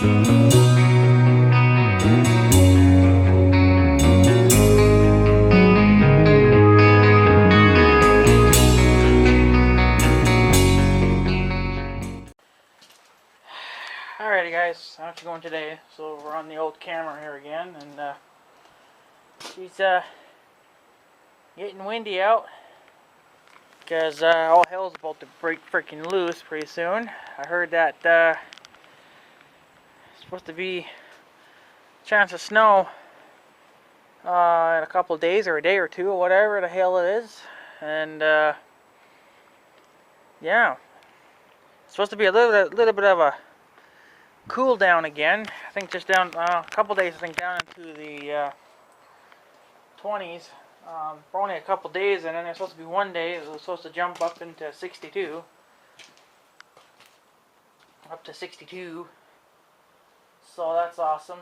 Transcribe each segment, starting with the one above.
Alrighty guys, how you going today? So we're on the old camera here again, and she's getting windy out because all hell's about to break freaking loose pretty soon. I heard that it's supposed to be a chance of snow in a couple of days or a day or two or whatever the hell it is, and yeah, it's supposed to be a little bit of a cool down again. I think just down a couple days. I think down into the 20s for only a couple days, and then there's supposed to be one day it was supposed to jump up into 62, up to 62. So that's awesome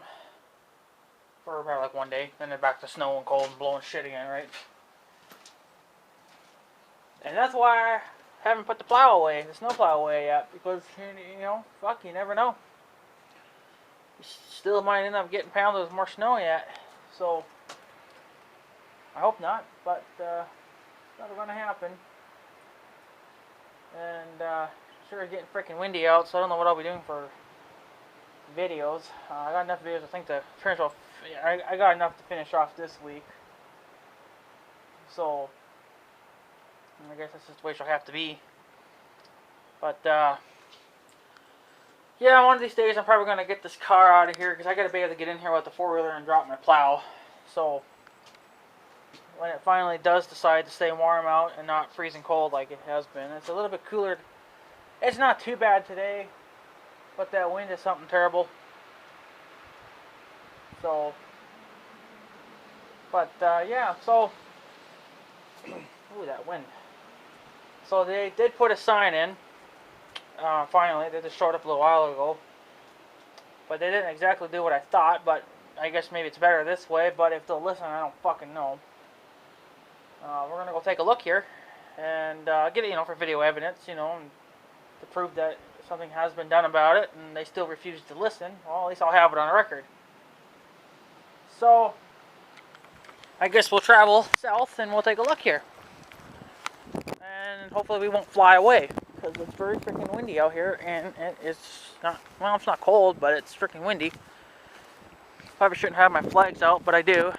for about like one day. Then they're back to snow and cold and blowing shit again, right? And that's why I haven't put the plow away, the snow plow away yet, because you know, fuck, you never know. Still might end up getting pounded with more snow yet, so I hope not, but it's not going to happen. And sure, it's getting freaking windy out, so I don't know what I'll be doing for videos. I got enough videos I think to finish off. I got enough to finish off this week, so I guess that's just the way she'll have to be. But yeah, one of these days I'm probably going to get this car out of here because I got to be able to get in here with the four-wheeler and drop my plow. So when it finally does decide to stay warm out and not freezing cold like it has been, it's a little bit cooler. It's not too bad today, but that wind is something terrible. So, but yeah, so, ooh, that wind. So they did put a sign in. Finally, they just showed up a little while ago, but they didn't exactly do what I thought, but I guess maybe it's better this way, but if they'll listen, I don't fucking know. We're going to go take a look here, and get it, you know, for video evidence, you know, and to prove that something has been done about it, and they still refuse to listen. Well, at least I'll have it on record. So, I guess we'll travel south, and we'll take a look here. And hopefully we won't fly away, because it's very freaking windy out here, and it's not, well, it's not cold, but it's freaking windy. Probably shouldn't have my flags out, but I do.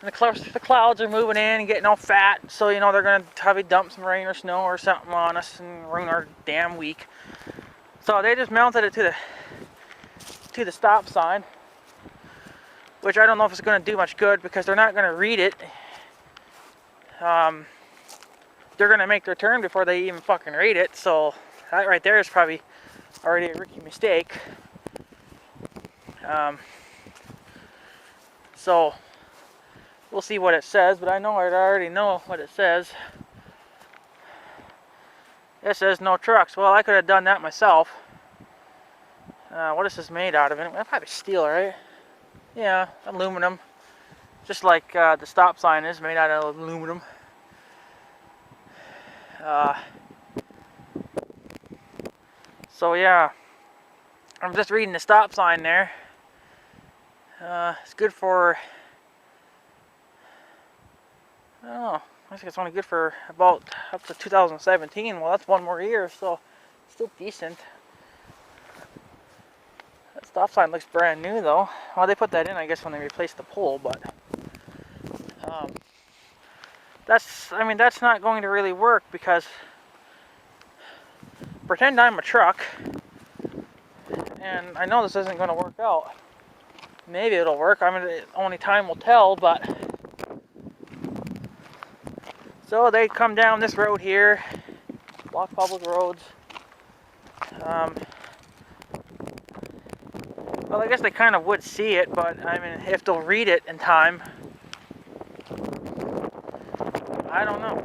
And the clouds are moving in and getting all fat, so you know they're going to probably dump some rain or snow or something on us and ruin our damn week. So they just mounted it to the stop sign, which I don't know if it's going to do much good because they're not going to read it. They're going to make their turn before they even fucking read it, so that right there is probably already a rookie mistake. So we'll see what it says, but I already know what it says. It says no trucks. Well, I could have done that myself. What is this made out of? Well, probably steel, right? Yeah, aluminum. Just like the stop sign is made out of aluminum. So yeah, I'm just reading the stop sign there. It's good for, I don't know, I think it's only good for about up to 2017. Well, that's one more year, so it's still decent. That stop sign looks brand new though. Well, they put that in, I guess, when they replaced the pole, but that's not going to really work because pretend I'm a truck, and I know this isn't going to work out. Maybe it'll work. I mean, only time will tell, but so they come down this road here, block public roads. Well, I guess they kind of would see it, but I mean, if they'll read it in time, I don't know.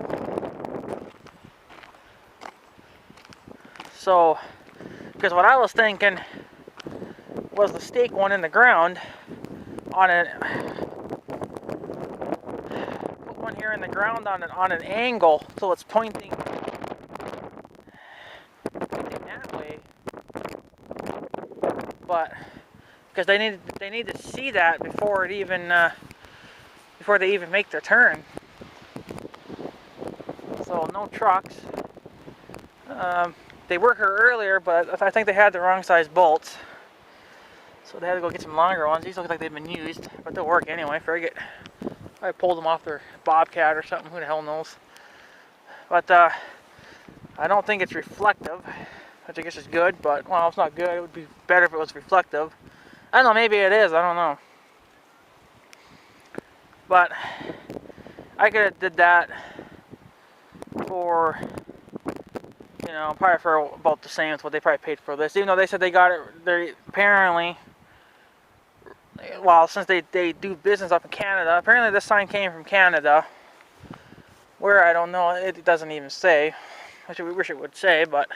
So, because what I was thinking was to stake one in the ground on it. Put one here in the ground on an angle so it's pointing that way. but because they need to see that before it even before they even make their turn. So no trucks. They were here earlier, but I think they had the wrong size bolts. So they had to go get some longer ones. These look like they've been used, but they'll work anyway. I pulled them off their Bobcat or something. Who the hell knows? But I don't think it's reflective, which I guess is good. But well, it's not good. It would be better if it was reflective. I don't know. Maybe it is. I don't know. But I could have did that for, you know, probably for about the same as what they probably paid for this. Even though they said they got it, they apparently, well, since they do business up in Canada, apparently this sign came from Canada. Where, I don't know, it doesn't even say. I wish it would say, but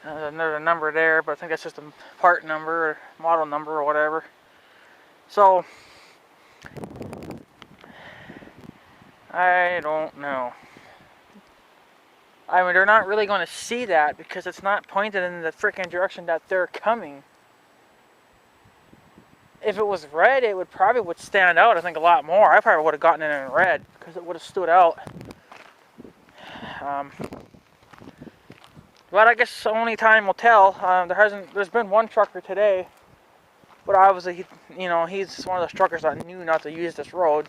there's another number there, but I think that's just a part number or model number or whatever. So I don't know. I mean, they're not really going to see that because it's not pointed in the freaking direction that they're coming. If it was red, it would probably stand out, I think, a lot more. I probably would have gotten it in red because it would have stood out. But I guess only time will tell. There's been one trucker today, but obviously, he's one of those truckers that knew not to use this road.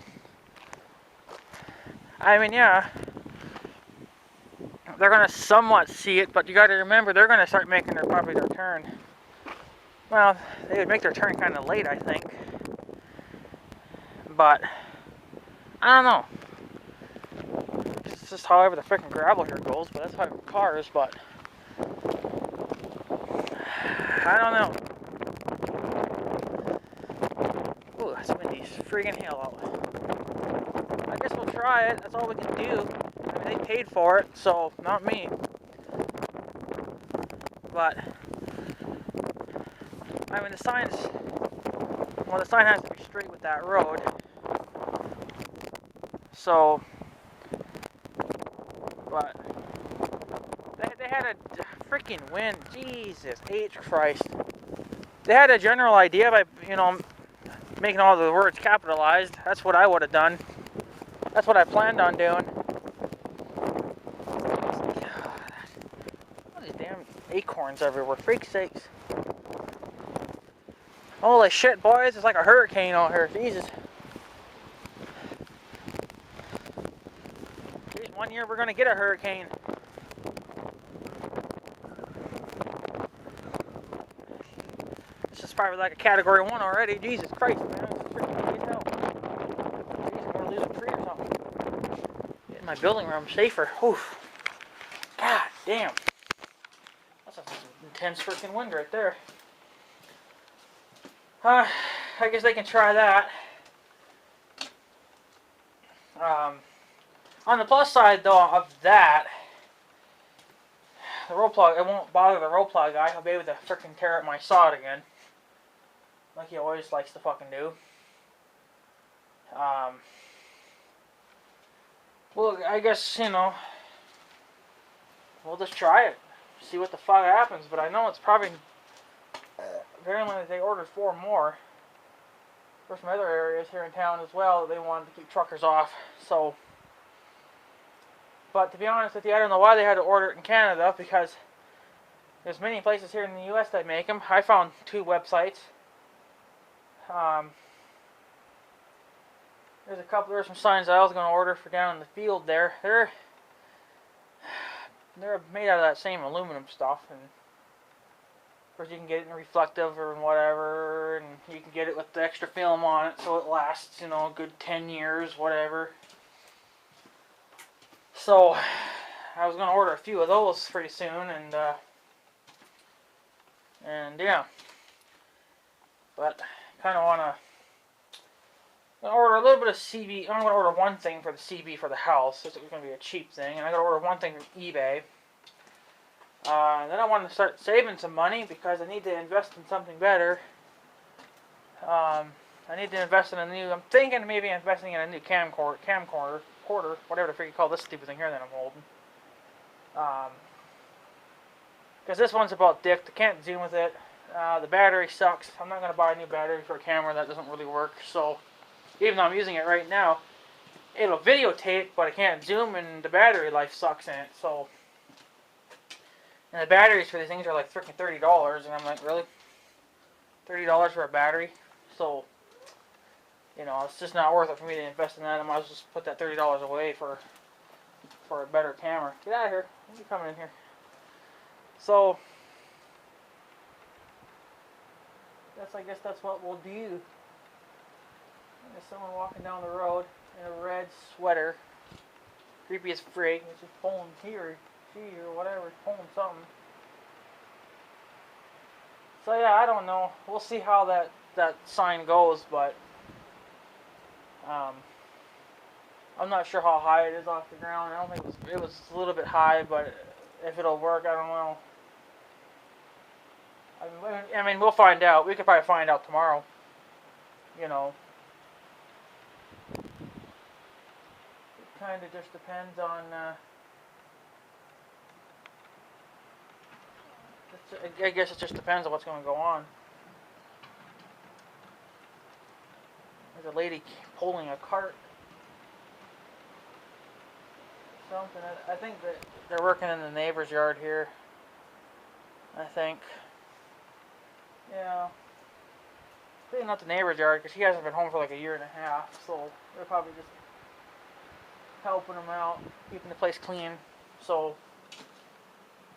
I mean, yeah, they're gonna somewhat see it, but you got to remember they're gonna start making probably their turn. Well, they would make their turn kind of late, I think. But I don't know. It's just however the freaking gravel here goes, but that's how cars. But I don't know. Ooh, that's windy as friggin' hell out. I guess we'll try it. That's all we can do. I mean, they paid for it, so not me. But I mean, the sign has to be straight with that road. So, but they had a freaking wind. Jesus H Christ. They had a general idea by, making all the words capitalized. That's what I would have done. That's what I planned on doing. All these damn acorns everywhere. Freak's sakes. Holy shit, boys. It's like a hurricane out here. Jesus. Jeez, one year we're going to get a hurricane. This is probably like a category 1 already. Jesus Christ, man. It's freaking windy as hell. Jeez, I'm going to lose a tree or something. Getting my building room safer. Oof. God damn. That's an intense freaking wind right there. I guess they can try that. On the plus side, though, of that, the roll plug, it won't bother the roll plug guy. He'll be able to freaking tear up my sod again, like he always likes to fucking do. Well, I guess, we'll just try it, see what the fuck happens. But I know it's probably, apparently they ordered 4 more. There's some other areas here in town as well that they wanted to keep truckers off. So, but to be honest with you, I don't know why they had to order it in Canada, because there's many places here in the U.S. that make them. I found 2 websites. There's some signs I was going to order for down in the field there. They're made out of that same aluminum stuff, and of course you can get it in reflective or whatever, and you can get it with the extra film on it so it lasts, a good 10 years, whatever. So I was going to order a few of those pretty soon, and yeah. But kind of want to order a little bit of CB. I'm going to order one thing for the CB for the house. It's going to be a cheap thing, and I got to order one thing from eBay. Then I want to start saving some money because I need to invest in something better. I need to invest in I'm thinking of maybe investing in a new camcorder, whatever the freak you call this stupid thing here that I'm holding. Because this one's about dick. I can't zoom with it. The battery sucks. I'm not going to buy a new battery for a camera that doesn't really work. So even though I'm using it right now, it'll videotape, but I can't zoom, and the battery life sucks in it. So, and the batteries for these things are like freaking $30, and I'm like, really? $30 for a battery? So, you know, it's just not worth it for me to invest in that. I might as well just put that $30 away for a better camera. Get out of here. You're coming in here. So, I guess that's what we'll do. There's someone walking down the road in a red sweater. Creepy as frig. He's just pulling he or she or whatever. Pulling something. So yeah, I don't know. We'll see how that sign goes, but I'm not sure how high it is off the ground. I don't think it was a little bit high, but if it'll work, I don't know. I mean, we'll find out. We could probably find out tomorrow. You know. It kind of just depends on. I guess it just depends on what's going to go on. There's a lady pulling a cart. Something. I think that they're working in the neighbor's yard here. I think. Yeah. Maybe not the neighbor's yard, because he hasn't been home for like a year and a half, so they're probably just helping him out, keeping the place clean. So,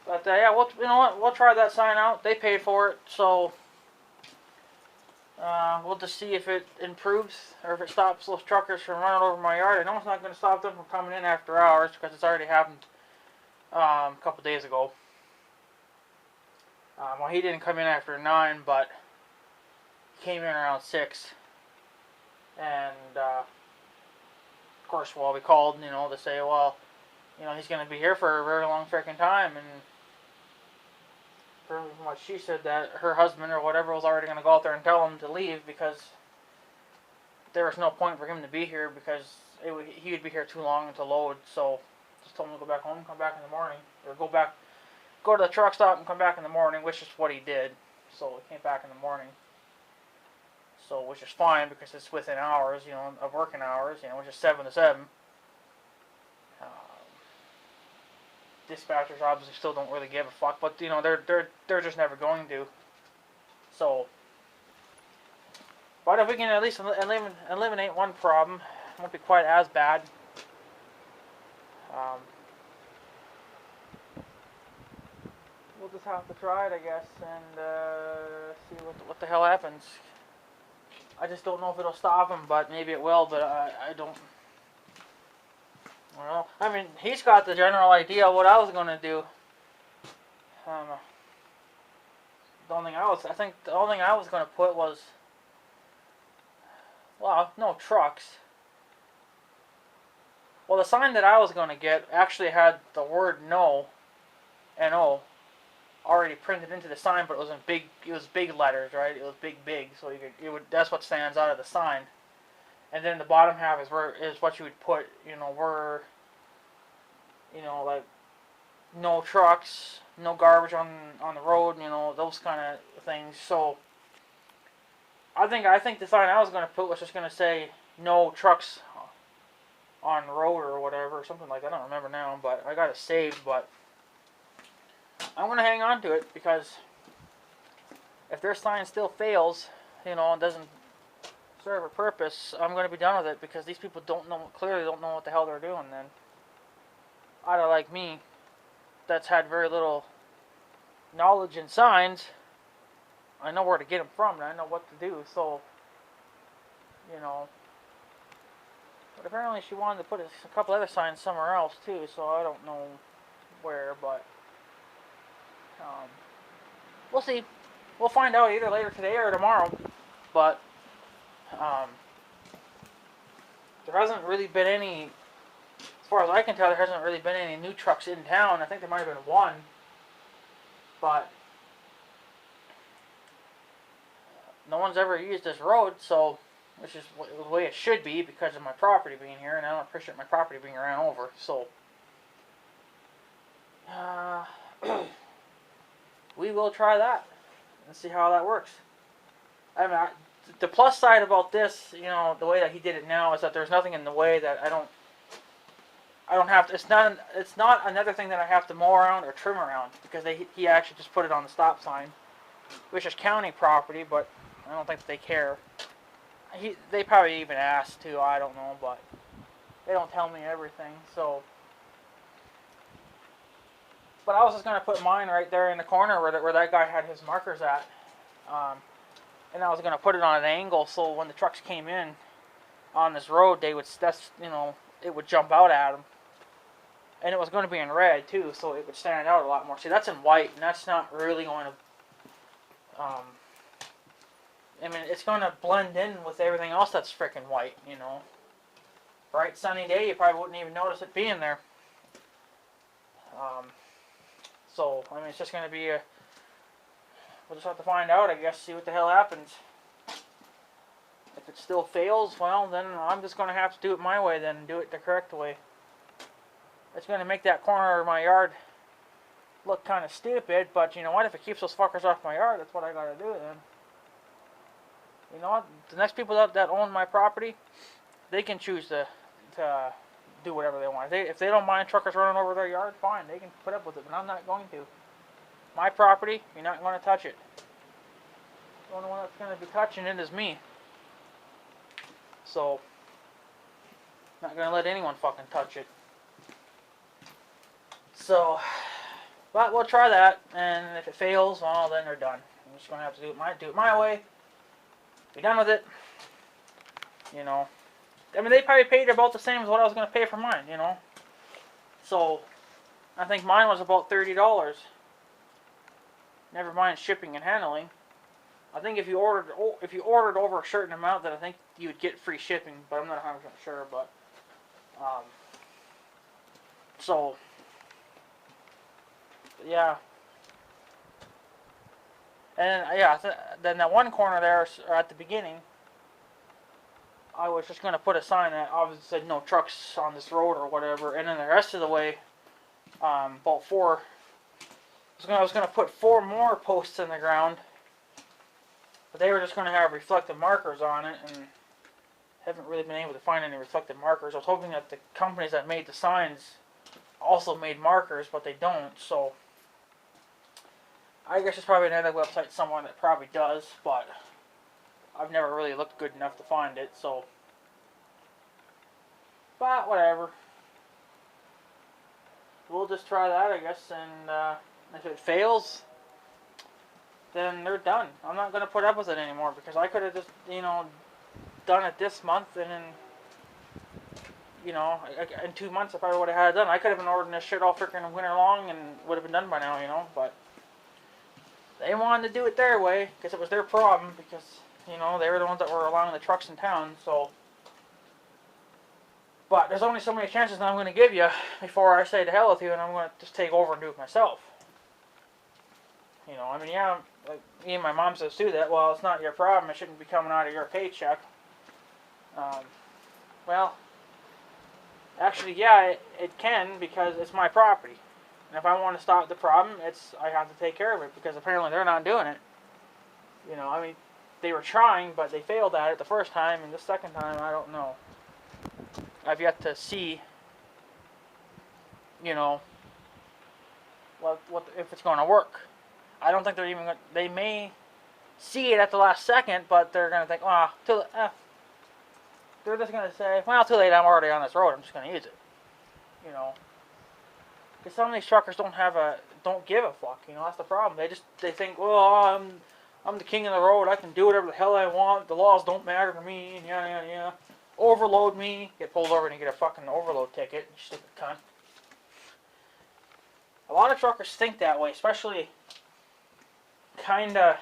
but yeah, you know what? We'll try that sign out. They paid for it, so we'll just see if it improves or if it stops those truckers from running over my yard. I know it's not going to stop them from coming in after hours, because it's already happened a couple days ago. Well, he didn't come in after 9, but he came in around 6. And, of course, well, we called, you know, to say, well, you know, he's going to be here for a very long freaking time. And from what she said, that her husband or whatever was already going to go out there and tell him to leave, because there was no point for him to be here, because he would be here too long to load. So just told him to go back home, come back in the morning, or go to the truck stop and come back in the morning, which is what he did. So he came back in the morning. So, which is fine, because it's within hours, you know, of working hours, you know, which is 7 to 7. Dispatchers obviously still don't really give a fuck, but you know, they're just never going to. So, but if we can at least eliminate one problem, it won't be quite as bad. We'll just have to try it, I guess, and see what the hell happens. I just don't know if it'll stop him, but maybe it will, but I don't. Well, I mean, he's got the general idea of what I was going to do. The only thing I was going to put was, well, no trucks. Well, the sign that I was going to get actually had the word no, N-O, already printed into the sign, but it was big letters, right? It was big, so that's what stands out of the sign. And then the bottom half is what you would put, you know, like no trucks, no garbage on the road, you know, those kind of things. So I think the sign I was going to put was just going to say no trucks on the road or whatever, or something like that. I don't remember now, but I got it saved. But I'm going to hang on to it, because if their sign still fails, you know, and doesn't serve a purpose, I'm going to be done with it, because these people clearly don't know what the hell they're doing. Then, out of like me, that's had very little knowledge in signs, I know where to get them from, and I know what to do. So, you know, but apparently she wanted to put a couple other signs somewhere else too. So I don't know where, but we'll see. We'll find out either later today or tomorrow. But there hasn't really been any, as far as I can tell, there hasn't really been any new trucks in town. I think there might have been one, but no one's ever used this road, so, which is the way it should be, because of my property being here, and I don't appreciate my property being ran over. So we will try that and see how that works. I mean, the plus side about this, you know, the way that he did it now is that there's nothing in the way that I don't have to. It's not another thing that I have to mow around or trim around because he actually just put it on the stop sign, which is county property, but I don't think they care. They probably even asked too. I don't know, but they don't tell me everything. So, but I was just gonna put mine right there in the corner where that guy had his markers at, and I was gonna put it on an angle so when the trucks came in on this road, it would jump out at them. And it was going to be in red too, so it would stand out a lot more. See, that's in white, and that's not really going to. I mean, it's going to blend in with everything else that's freaking white, you know. Bright sunny day, you probably wouldn't even notice it being there. So, I mean, it's just going to be we'll just have to find out, I guess, see what the hell happens. If it still fails, well, then I'm just going to have to do it my way then, and do it the correct way. It's going to make that corner of my yard look kind of stupid, but you know what? If it keeps those fuckers off my yard, that's what I got to do then. You know what? The next people that own my property, they can choose to do whatever they want. If they don't mind truckers running over their yard, fine, they can put up with it, but I'm not going to. My property, you're not going to touch it. The only one that's going to be touching it is me. So, not going to let anyone fucking touch it. So, but we'll try that, and if it fails, well, then they're done. I'm just going to have to do it my way. Be done with it. You know. I mean, they probably paid about the same as what I was going to pay for mine, you know. So, I think mine was about $30. Never mind shipping and handling. I think if you ordered over a certain amount, then I think you would get free shipping, but I'm not 100% sure. But so yeah, and yeah, then that one corner there at the beginning, I was just gonna put a sign that obviously said no trucks on this road or whatever, and then the rest of the way, about four. I was gonna put 4 more posts in the ground, but they were just gonna have reflective markers on it, and haven't really been able to find any reflective markers. I was hoping that the companies that made the signs also made markers, but they don't. So I guess there's probably another website somewhere that probably does, but I've never really looked good enough to find it. So, but whatever. We'll just try that, I guess, and if it fails, then they're done. I'm not going to put up with it anymore because I could have just, you know, done it this month and then, you know, in 2 months I probably would have had it done. I could have been ordering this shit all freaking winter long and would have been done by now, you know, but they wanted to do it their way because it was their problem because, you know, they were the ones that were allowing the trucks in town, so. But there's only so many chances that I'm going to give you before I say to hell with you and I'm going to just take over and do it myself. You know, I mean, yeah, like me and my mom says too that, well, it's not your problem, it shouldn't be coming out of your paycheck. Well, actually, yeah, it can because it's my property. And if I want to stop the problem, I have to take care of it because apparently they're not doing it. You know, I mean, they were trying, but they failed at it the first time, and the second time, I don't know. I've yet to see, you know, what if it's going to work. I don't think they're even going to, they may see it at the last second, but they're going to think, they're just going to say, well, too late, I'm already on this road, I'm just going to use it. You know, because some of these truckers don't give a fuck, you know, that's the problem. They think, well, I'm the king of the road, I can do whatever the hell I want, the laws don't matter to me, and yada, yada, yada. Overload me, get pulled over and you get a fucking overload ticket, you stupid cunt. A lot of truckers think that way, especially kinda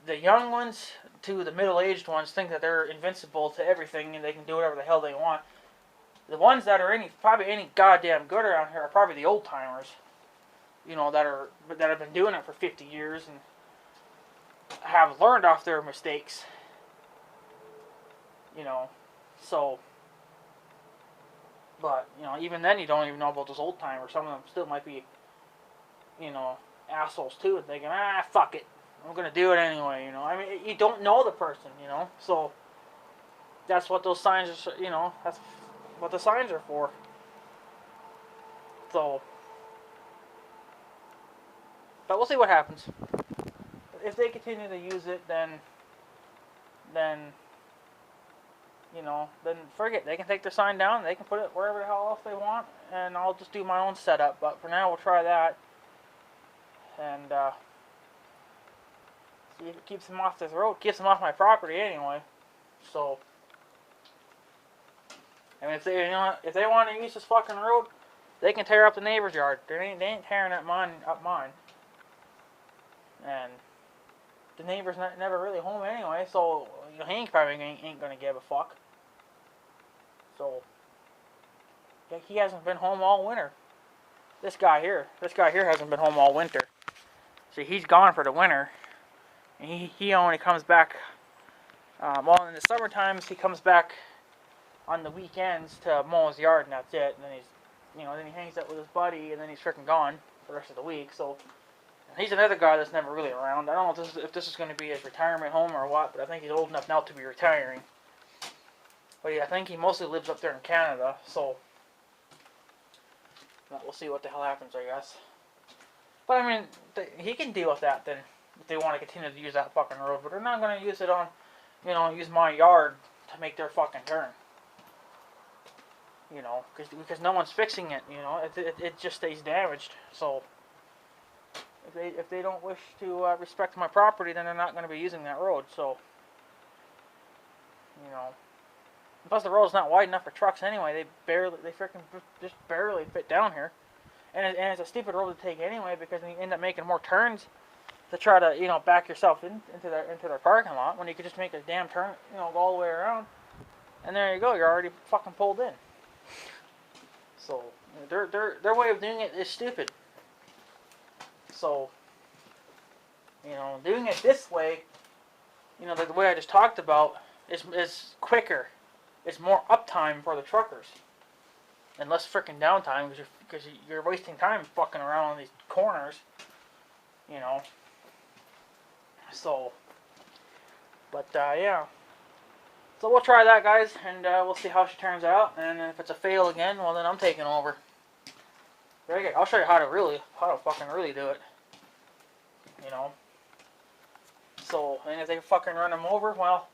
the young ones to the middle-aged ones think that they're invincible to everything and they can do whatever the hell they want. The ones that are probably any goddamn good around here are probably the old timers. You know, that have been doing it for 50 years and have learned off their mistakes. You know, so, but, you know, even then you don't even know about those old timers. Some of them still might be, you know, assholes too, and thinking, fuck it, I'm gonna do it anyway. I mean, you don't know the person, so that's what those signs are. That's what the signs are for. So, but we'll see what happens. If they continue to use it, then then forget. They can take their sign down. They can put it wherever the hell else they want, and I'll just do my own setup. But for now, we'll try that, and see if it keeps them off this road. Keeps them off my property anyway. So, I mean, if they want to use this fucking road, they can tear up the neighbor's yard. They ain't tearing up mine. And the neighbor's never really home anyway, so he probably ain't gonna give a fuck. So he hasn't been home all winter. This guy here hasn't been home all winter. See, he's gone for the winter. And he only comes back. Well, in the summer times, he comes back on the weekends to mow his yard, and that's it. And then then he hangs out with his buddy, and then he's freaking gone for the rest of the week. So he's another guy that's never really around. I don't know if this is going to be his retirement home or what, but I think he's old enough now to be retiring. But yeah, I think he mostly lives up there in Canada, so we'll see what the hell happens, I guess. But I mean, he can deal with that then, if they want to continue to use that fucking road. But they're not going to use it on, use my yard to make their fucking turn. Because no one's fixing it, it just stays damaged. So if they don't wish to respect my property, then they're not going to be using that road. So, plus the road's not wide enough for trucks anyway. They freaking just barely fit down here, and it's a stupid road to take anyway, because you end up making more turns to try to back yourself into their parking lot, when you could just make a damn turn, go all the way around, and there you go. You're already fucking pulled in. So their way of doing it is stupid. So, doing it this way, the way I just talked about, is quicker. It's more uptime for the truckers, and less freaking downtime, because you're wasting time fucking around on these corners, So, but yeah. So we'll try that, guys, and we'll see how she turns out. And if it's a fail again, well, then I'm taking over. Very good. I'll show you how to fucking really do it. So, and if they fucking run them over, well,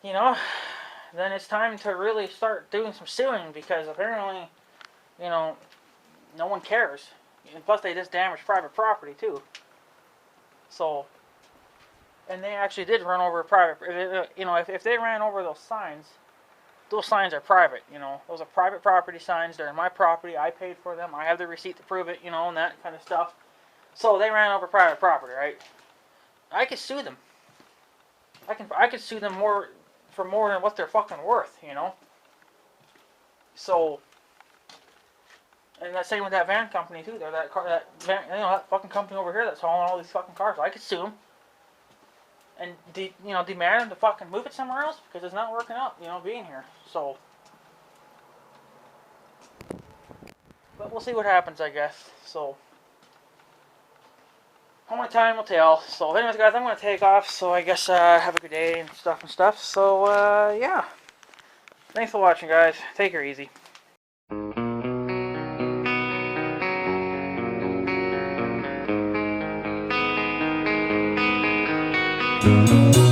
then it's time to really start doing some suing, because apparently, no one cares. And plus, they just damaged private property too. So, and they actually did run over private. If they ran over those signs are private. Those are private property signs. They're in my property. I paid for them. I have the receipt to prove it. And that kind of stuff. So they ran over private property, right? I could sue them. I could sue them for more than what they're fucking worth. So, and that's same with that van company too. They're that fucking company over here that's hauling all these fucking cars. I could sue them. And demand them to fucking move it somewhere else, because it's not working out, being here. So, but we'll see what happens, I guess. So, only time will tell. So, anyways, guys, I'm gonna take off. So, I guess have a good day and stuff. So, yeah. Thanks for watching, guys. Take her easy. Thank you.